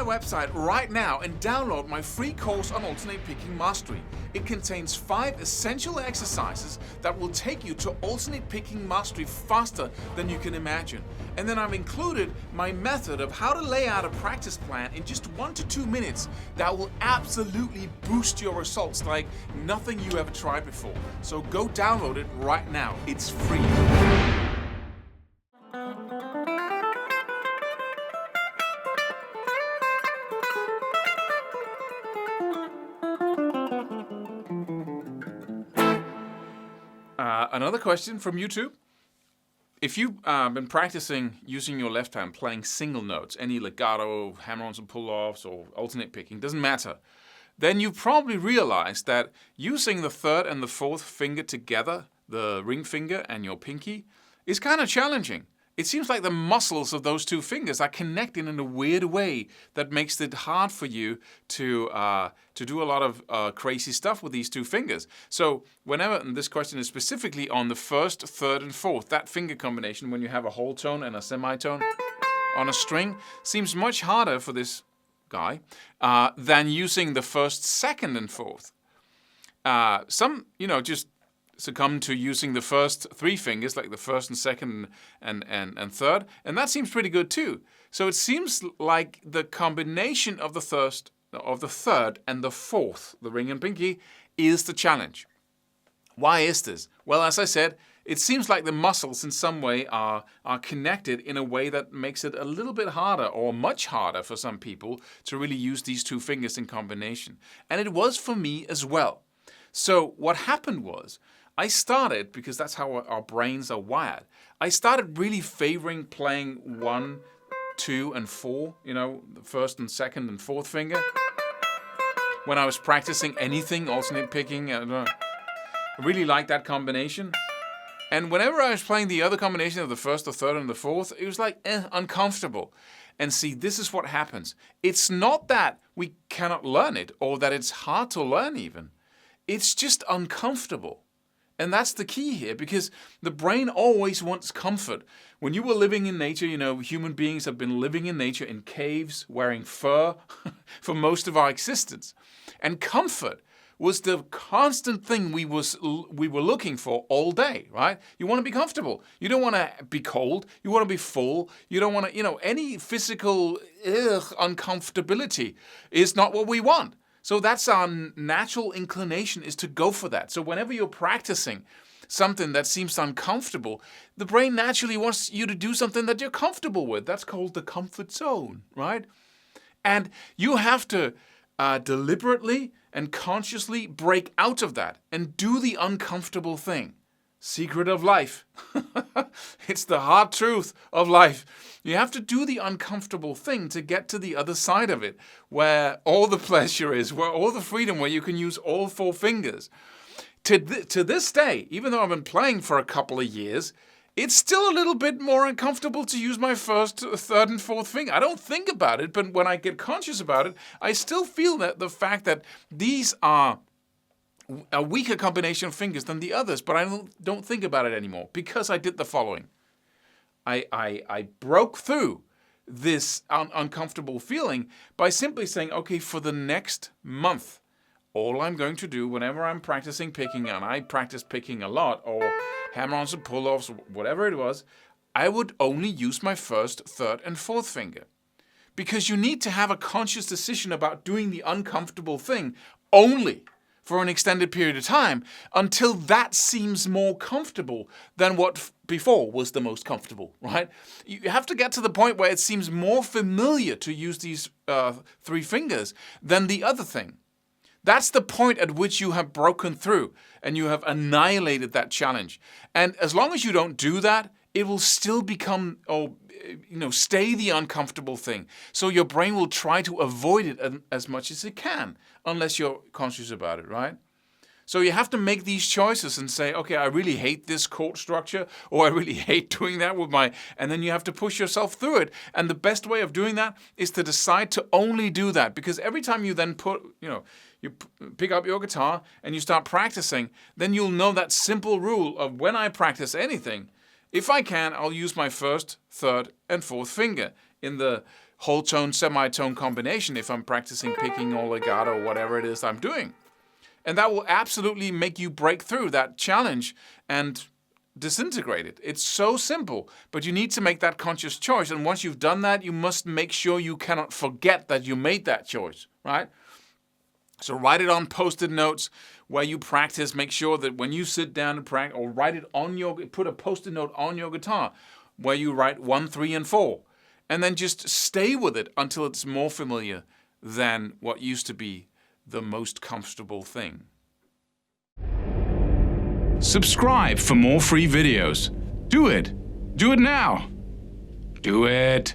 website right now and download my free course on alternate picking mastery. It contains 5 essential exercises that will take you to alternate picking mastery faster than you can imagine. And then I've included my method of how to lay out a practice plan in just 1 to 2 minutes that will absolutely boost your results like nothing you ever tried before. So go download it right now. It's free. Another question from YouTube. If you've been practicing using your left hand, playing single notes, any legato, hammer-ons and pull-offs, or alternate picking, doesn't matter, then you probably realized that using the third and the fourth finger together, the ring finger and your pinky, is kind of challenging. It seems like the muscles of those two fingers are connected in a weird way that makes it hard for you to do a lot of crazy stuff with these two fingers. So whenever, and this question is specifically on the first, third, and fourth, that finger combination when you have a whole tone and a semitone on a string seems much harder for this guy than using the first, second, and fourth. Some, just succumb to using the first 3 fingers, like the first and second and third, and that seems pretty good too. So it seems like the combination of the third and the fourth, the ring and pinky, is the challenge. Why is this? Well, as I said, it seems like the muscles in some way are connected in a way that makes it a little bit harder, or much harder for some people, to really use these 2 fingers in combination. And it was for me as well. So what happened was, I started, because that's how our brains are wired, I started really favoring playing 1, 2, and 4, the first and second and fourth finger. When I was practicing anything, alternate picking, I really liked that combination. And whenever I was playing the other combination of the first, the third, and the fourth, it was like, uncomfortable. And see, this is what happens. It's not that we cannot learn it, or that it's hard to learn even. It's just uncomfortable. And that's the key here, because the brain always wants comfort. When you were living in nature, human beings have been living in nature in caves, wearing fur for most of our existence. And comfort was the constant thing we were looking for all day, right? You want to be comfortable. You don't want to be cold. You want to be full. You don't want to, any physical uncomfortability is not what we want. So that's our natural inclination, is to go for that. So whenever you're practicing something that seems uncomfortable, the brain naturally wants you to do something that you're comfortable with. That's called the comfort zone, right? And you have to deliberately and consciously break out of that and do the uncomfortable thing. Secret of life. It's the hard truth of life. You have to do the uncomfortable thing to get to the other side of it, where all the pleasure is, where all the freedom, where you can use all 4 fingers. To this day, even though I've been playing for a couple of years, it's still a little bit more uncomfortable to use my first, third, and fourth finger. I don't think about it, but when I get conscious about it, I still feel that the fact that these are a weaker combination of fingers than the others, but I don't think about it anymore, because I did the following. I broke through this uncomfortable feeling by simply saying, okay, for the next month, all I'm going to do whenever I'm practicing picking, and I practice picking a lot, or hammer-ons and pull-offs, whatever it was, I would only use my first, third, and fourth finger. Because you need to have a conscious decision about doing the uncomfortable thing only for an extended period of time until that seems more comfortable than what before was the most comfortable, right? You have to get to the point where it seems more familiar to use these 3 fingers than the other thing. That's the point at which you have broken through and you have annihilated that challenge. And as long as you don't do that, it will still become, stay the uncomfortable thing. So your brain will try to avoid it as much as it can, unless you're conscious about it, right? So you have to make these choices and say, okay, I really hate this chord structure, or I really hate doing that with and then you have to push yourself through it. And the best way of doing that is to decide to only do that, because every time you then you pick up your guitar and you start practicing, then you'll know that simple rule of when I practice anything, if I can, I'll use my first, third, and fourth finger in the whole tone, semitone combination if I'm practicing picking or legato or whatever it is I'm doing. And that will absolutely make you break through that challenge and disintegrate it. It's so simple, but you need to make that conscious choice. And once you've done that, you must make sure you cannot forget that you made that choice, right? So write it on Post-it notes where you practice. Make sure that when you sit down and practice, or write it on put a Post-it note on your guitar where you write 1, 3, and 4. And then just stay with it until it's more familiar than what used to be the most comfortable thing. Subscribe for more free videos. Do it. Do it now. Do it.